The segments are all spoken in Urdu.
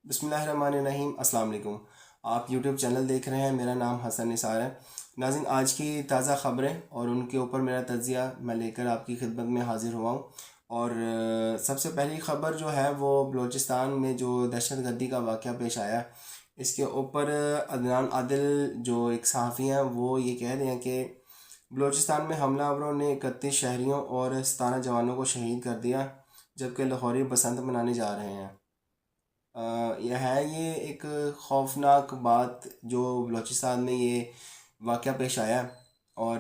بسم اللہ الرحمن الرحیم۔ السلام علیکم۔ آپ یوٹیوب چینل دیکھ رہے ہیں، میرا نام حسن نثار ہے۔ ناظرین، آج کی تازہ خبریں اور ان کے اوپر میرا تجزیہ میں لے کر آپ کی خدمت میں حاضر ہوا ہوں۔ اور سب سے پہلی خبر جو ہے وہ بلوچستان میں جو دہشت گردی کا واقعہ پیش آیا ہے، اس کے اوپر عدنان عادل جو ایک صحافی ہیں وہ یہ کہہ رہے ہیں کہ بلوچستان میں حملہ آوروں نے 31 شہریوں اور 17 جوانوں کو شہید کر دیا، جبکہ لاہوری بسنت منانے جا رہے ہیں۔ یہ ایک خوفناک بات جو بلوچستان میں یہ واقعہ پیش آیا ہے، اور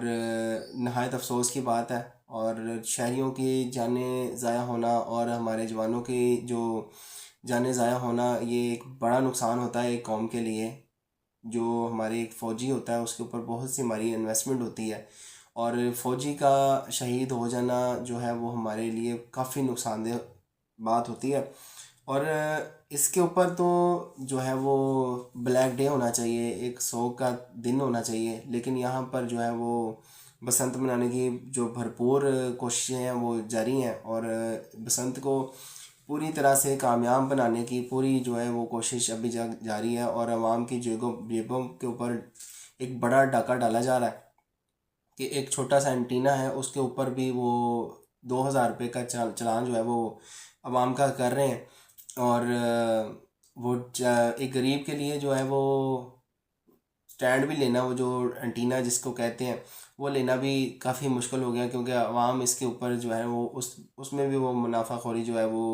نہایت افسوس کی بات ہے۔ اور شہریوں کی جانیں ضائع ہونا اور ہمارے جوانوں کی جو جانیں ضائع ہونا، یہ ایک بڑا نقصان ہوتا ہے ایک قوم کے لیے۔ جو ہمارے ایک فوجی ہوتا ہے اس کے اوپر بہت سی ہماری انویسٹمنٹ ہوتی ہے، اور فوجی کا شہید ہو جانا جو ہے وہ ہمارے لیے کافی نقصان دہ بات ہوتی ہے۔ اور اس کے اوپر تو جو ہے وہ بلیک ڈے ہونا چاہیے، ایک سوگ کا دن ہونا چاہیے، لیکن یہاں پر جو ہے وہ بسنت منانے کی جو بھرپور کوششیں ہیں وہ جاری ہیں، اور بسنت کو پوری طرح سے کامیاب بنانے کی پوری جو ہے وہ کوشش ابھی جاری ہے، اور عوام کی جیبوں کے اوپر ایک بڑا ڈاکہ ڈالا جا رہا ہے کہ ایک چھوٹا سا اینٹینا ہے، اس کے اوپر بھی وہ 2000 روپے کا چلان جو ہے وہ عوام کا کر رہے ہیں۔ اور وہ ایک غریب کے لیے جو ہے وہ سٹینڈ بھی لینا، وہ جو انٹینا جس کو کہتے ہیں، وہ لینا بھی کافی مشکل ہو گیا، کیونکہ عوام اس کے اوپر جو ہے وہ اس میں بھی وہ منافع خوری جو ہے وہ،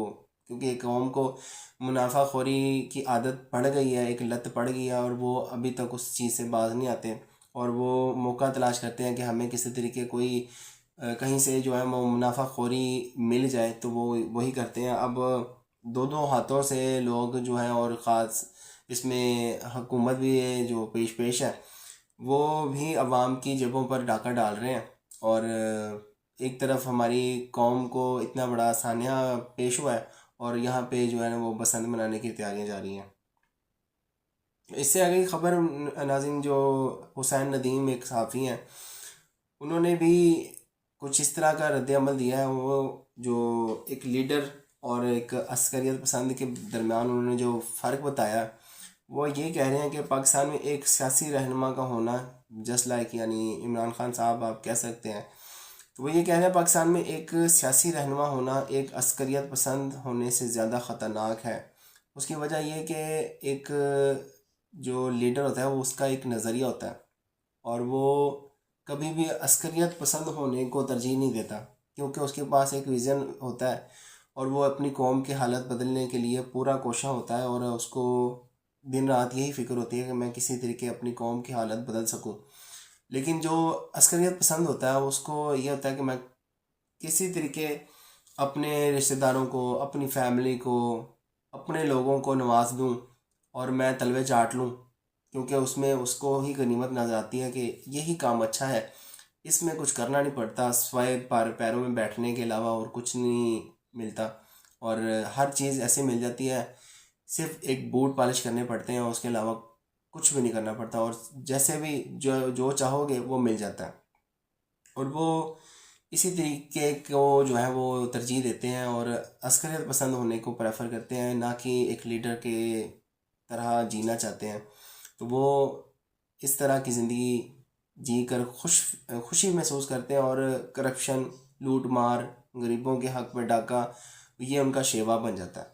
کیونکہ ایک قوم کو منافع خوری کی عادت پڑ گئی ہے، ایک لت پڑ گئی ہے، اور وہ ابھی تک اس چیز سے باز نہیں آتے، اور وہ موقع تلاش کرتے ہیں کہ ہمیں کسی طریقے کوئی کہیں سے جو ہے وہ منافع خوری مل جائے تو وہ وہی کرتے ہیں۔ اب دو دو ہاتھوں سے لوگ جو ہیں، اور خاص اس میں حکومت بھی ہے جو پیش ہے، وہ بھی عوام کی جیبوں پر ڈاکہ ڈال رہے ہیں۔ اور ایک طرف ہماری قوم کو اتنا بڑا سانحہ پیش ہوا ہے، اور یہاں پہ جو ہے نا وہ بسنت منانے کی تیاریاں جاری ہیں۔ اس سے آگے کی خبر، ناظرین، جو حسین ندیم ایک صحافی ہیں، انہوں نے بھی کچھ اس طرح کا رد عمل دیا ہے۔ وہ جو ایک لیڈر اور ایک عسکریت پسند کے درمیان انہوں نے جو فرق بتایا، وہ یہ کہہ رہے ہیں کہ پاکستان میں ایک سیاسی رہنما کا ہونا جسٹ لائک، یعنی عمران خان صاحب آپ کہہ سکتے ہیں، تو وہ یہ کہہ رہے ہیں پاکستان میں ایک سیاسی رہنما ہونا ایک عسکریت پسند ہونے سے زیادہ خطرناک ہے۔ اس کی وجہ یہ کہ ایک جو لیڈر ہوتا ہے وہ اس کا ایک نظریہ ہوتا ہے، اور وہ کبھی بھی عسکریت پسند ہونے کو ترجیح نہیں دیتا، کیونکہ اس کے پاس ایک ویژن ہوتا ہے، اور وہ اپنی قوم کی حالت بدلنے کے لیے پورا کوشاں ہوتا ہے، اور اس کو دن رات یہی فکر ہوتی ہے کہ میں کسی طریقے اپنی قوم کی حالت بدل سکوں۔ لیکن جو عسکریت پسند ہوتا ہے اس کو یہ ہوتا ہے کہ میں کسی طریقے اپنے رشتہ داروں کو، اپنی فیملی کو، اپنے لوگوں کو نواز دوں، اور میں تلوے چاٹ لوں، کیونکہ اس میں اس کو ہی غنیمت نظر آتی ہے کہ یہی کام اچھا ہے، اس میں کچھ کرنا نہیں پڑتا، سوائے پیروں میں بیٹھنے کے علاوہ اور کچھ نہیں ملتا، اور ہر چیز ایسے مل جاتی ہے، صرف ایک بوٹ پالش کرنے پڑتے ہیں، اس کے علاوہ کچھ بھی نہیں کرنا پڑتا، اور جیسے بھی جو چاہو گے وہ مل جاتا ہے۔ اور وہ اسی طریقے کو جو ہے وہ ترجیح دیتے ہیں، اور عسکریت پسند ہونے کو پریفر کرتے ہیں، نہ کہ ایک لیڈر کے طرح جینا چاہتے ہیں۔ تو وہ اس طرح کی زندگی جی کر خوشی محسوس کرتے ہیں، اور کرپشن، لوٹ مار، غریبوں کے حق میں ڈاکہ، یہ ان کا شیوا بن جاتا ہے۔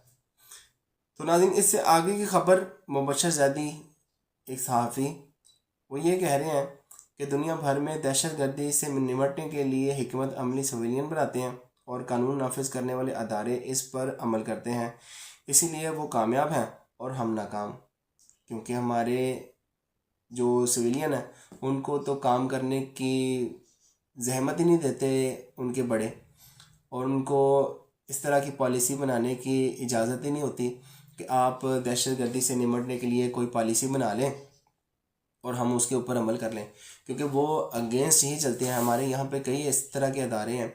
تو ناظرین، اس سے آگے کی خبر، مبشر زیدی ایک صحافی، وہ یہ کہہ رہے ہیں کہ دنیا بھر میں دہشت گردی سے نمٹنے کے لیے حکمت عملی سویلین بناتے ہیں، اور قانون نافذ کرنے والے ادارے اس پر عمل کرتے ہیں، اسی لیے وہ کامیاب ہیں اور ہم ناکام، کیونکہ ہمارے جو سویلین ہیں ان کو تو کام کرنے کی زحمت ہی نہیں دیتے ان کے بڑے، اور ان کو اس طرح کی پالیسی بنانے کی اجازت ہی نہیں ہوتی کہ آپ دہشت گردی سے نمٹنے کے لیے کوئی پالیسی بنا لیں اور ہم اس کے اوپر عمل کر لیں، کیونکہ وہ اگینسٹ ہی چلتے ہیں۔ ہمارے یہاں پہ کئی اس طرح کے ادارے ہیں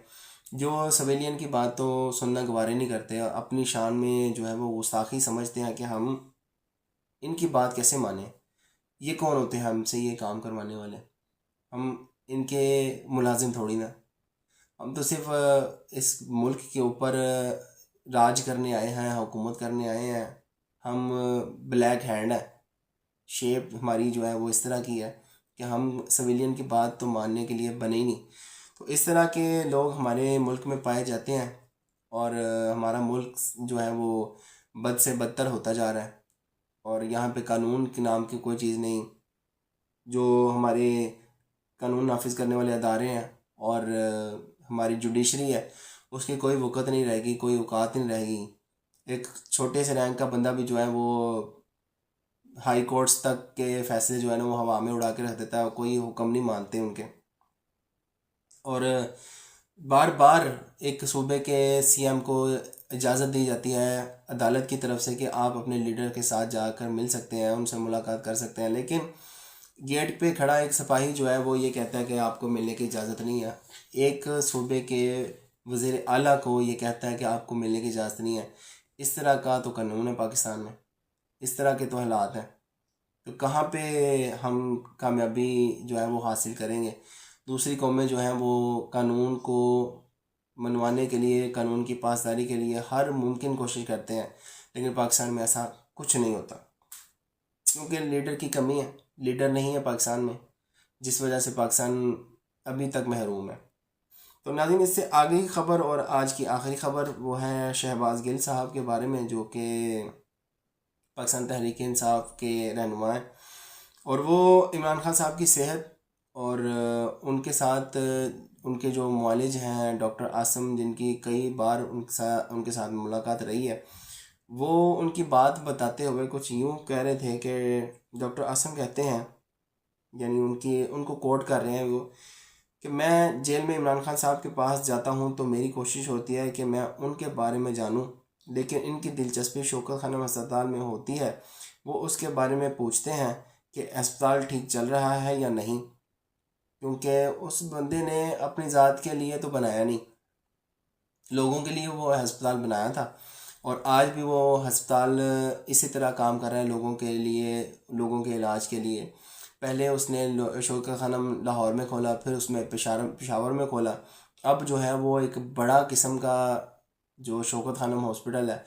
جو سویلین کی بات تو سننا گوارے نہیں کرتے، اپنی شان میں جو ہے وہ گستاخی سمجھتے ہیں کہ ہم ان کی بات کیسے مانیں، یہ کون ہوتے ہیں ہم سے یہ کام کروانے والے، ہم ان کے ملازم تھوڑی نا، ہم تو صرف اس ملک کے اوپر راج کرنے آئے ہیں، حکومت کرنے آئے ہیں، ہم بلیک ہینڈ ہیں، شیپ ہماری جو ہے وہ اس طرح کی ہے کہ ہم سویلین کی بات تو ماننے کے لیے بنے ہی نہیں۔ تو اس طرح کے لوگ ہمارے ملک میں پائے جاتے ہیں، اور ہمارا ملک جو ہے وہ بد سے بدتر ہوتا جا رہا ہے، اور یہاں پہ قانون کے نام کی کوئی چیز نہیں۔ جو ہمارے قانون نافذ کرنے والے ادارے ہیں اور ہماری جوڈیشری ہے، اس کی کوئی وقت نہیں رہے گی، کوئی اوقات نہیں رہے گی۔ ایک چھوٹے سے رینک کا بندہ بھی جو ہے وہ ہائی کورٹس تک کے فیصلے جو ہے نا وہ ہوا میں اڑا کے رکھ دیتا ہے، کوئی حکم نہیں مانتے ان کے۔ اور بار بار ایک صوبے کے سی ایم کو اجازت دی جاتی ہے عدالت کی طرف سے کہ آپ اپنے لیڈر کے ساتھ جا کر مل سکتے ہیں، ان سے ملاقات کر سکتے ہیں، لیکن گیٹ پہ کھڑا ایک سپاہی جو ہے وہ یہ کہتا ہے کہ آپ کو ملنے کی اجازت نہیں ہے۔ ایک صوبے کے وزیر اعلیٰ کو یہ کہتا ہے کہ آپ کو ملنے کی اجازت نہیں ہے۔ اس طرح کا تو قانون ہے پاکستان میں، اس طرح کے تو حالات ہیں، تو کہاں پہ ہم کامیابی جو ہے وہ حاصل کریں گے؟ دوسری قومیں جو ہیں وہ قانون کو منوانے کے لیے، قانون کی پاسداری کے لیے ہر ممکن کوشش کرتے ہیں، لیکن پاکستان میں ایسا کچھ نہیں ہوتا، کیونکہ لیڈر کی کمی ہے، لیڈر نہیں ہے پاکستان میں، جس وجہ سے پاکستان ابھی تک محروم ہے۔ تو ناظرین، اس سے آگے کی خبر اور آج کی آخری خبر وہ ہے شہباز گل صاحب کے بارے میں، جو کہ پاکستان تحریک انصاف کے رہنما ہیں، اور وہ عمران خان صاحب کی صحت اور ان کے ساتھ ان کے جو معالج ہیں ڈاکٹر عاصم، جن کی کئی بار ان کے ساتھ ملاقات رہی ہے، وہ ان کی بات بتاتے ہوئے کچھ یوں کہہ رہے تھے کہ ڈاکٹر عاصم کہتے ہیں، یعنی ان کو کوٹ کر رہے ہیں وہ، کہ میں جیل میں عمران خان صاحب کے پاس جاتا ہوں تو میری کوشش ہوتی ہے کہ میں ان کے بارے میں جانوں، لیکن ان کی دلچسپی شوکت خانم ہسپتال میں ہوتی ہے۔ وہ اس کے بارے میں پوچھتے ہیں کہ ہسپتال ٹھیک چل رہا ہے یا نہیں، کیونکہ اس بندے نے اپنی ذات کے لیے تو بنایا نہیں، لوگوں کے لیے وہ ہسپتال بنایا تھا، اور آج بھی وہ ہسپتال اسی طرح کام کر رہا ہے لوگوں کے لیے، لوگوں کے علاج کے لیے۔ پہلے اس نے شوکت خانم لاہور میں کھولا، پھر اس میں پشاور میں کھولا، اب جو ہے وہ ایک بڑا قسم کا جو شوکت خانم ہاسپٹل ہے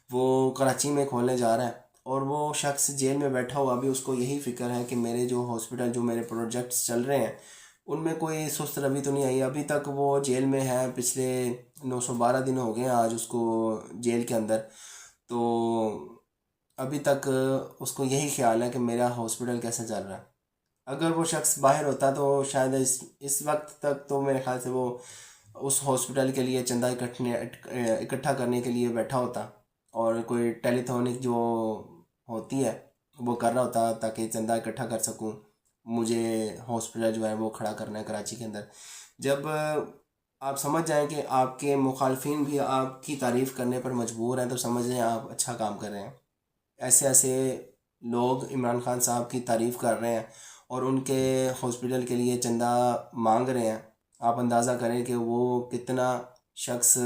وہ کراچی میں کھولنے جا رہا ہے، اور وہ شخص جیل میں بیٹھا ہوا ابھی اس کو یہی فکر ہے کہ میرے جو ہاسپٹل، جو میرے پروجیکٹس چل رہے ہیں ان میں کوئی سست روی تو نہیں آئی۔ ابھی تک وہ جیل میں ہے، پچھلے 912 دن ہو گئے ہیں آج اس کو جیل کے اندر، تو ابھی تک اس کو یہی خیال ہے کہ میرا ہاسپٹل کیسے چل رہا ہے۔ اگر وہ شخص باہر ہوتا تو شاید اس وقت تک تو میرے خیال سے وہ اس ہاسپٹل کے لیے چندہ اکٹھا کرنے کے لیے بیٹھا ہوتا، اور کوئی ٹیلی تھونک جو ہوتی ہے وہ کر رہا ہوتا تاکہ چندہ اکٹھا کر سکوں، مجھے ہاسپٹل جو ہے وہ کھڑا کرنا ہے کراچی کے اندر۔ جب آپ سمجھ جائیں کہ آپ کے مخالفین بھی آپ کی تعریف کرنے پر مجبور ہیں تو سمجھ لیں آپ اچھا کام کر رہے ہیں۔ ایسے ایسے لوگ عمران خان صاحب کی تعریف کر رہے ہیں اور ان کے ہاسپٹل کے لیے چندہ مانگ رہے ہیں، آپ اندازہ کریں کہ وہ کتنا شخص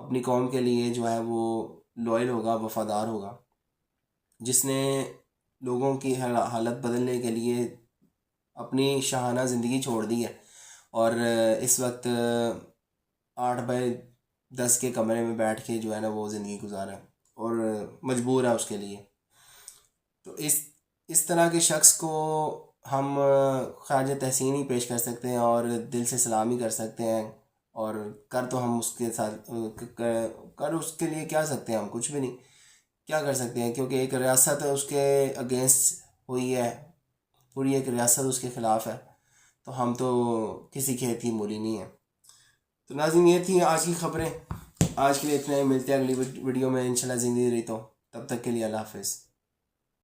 اپنی قوم کے لیے جو ہے وہ لوئل ہوگا، وفادار ہوگا، جس نے لوگوں کی حالت بدلنے کے لیے اپنی شاہانہ زندگی چھوڑ دی ہے، اور اس وقت 8x10 کے کمرے میں بیٹھ کے جو ہے نا وہ زندگی گزارا ہے اور مجبور ہے اس کے لیے۔ تو اس طرح کے شخص کو ہم خراج تحسین ہی پیش کر سکتے ہیں اور دل سے سلامی کر سکتے ہیں، اور کر تو ہم اس کے ساتھ کر اس کے لیے کیا سکتے ہیں، ہم کچھ بھی نہیں کیا کر سکتے ہیں، کیونکہ ایک ریاست اس کے اگینسٹ ہوئی ہے، پوری ایک ریاست اس کے خلاف ہے، تو ہم تو کسی کھیت کی مولی نہیں ہیں۔ تو ناظرین، یہ تھی آج کی خبریں، آج کے لیے اتنا ہی، ملتے ہیں اگلی ویڈیو میں انشاءاللہ، زندگی رہی تو، تب تک کے لیے اللہ حافظ۔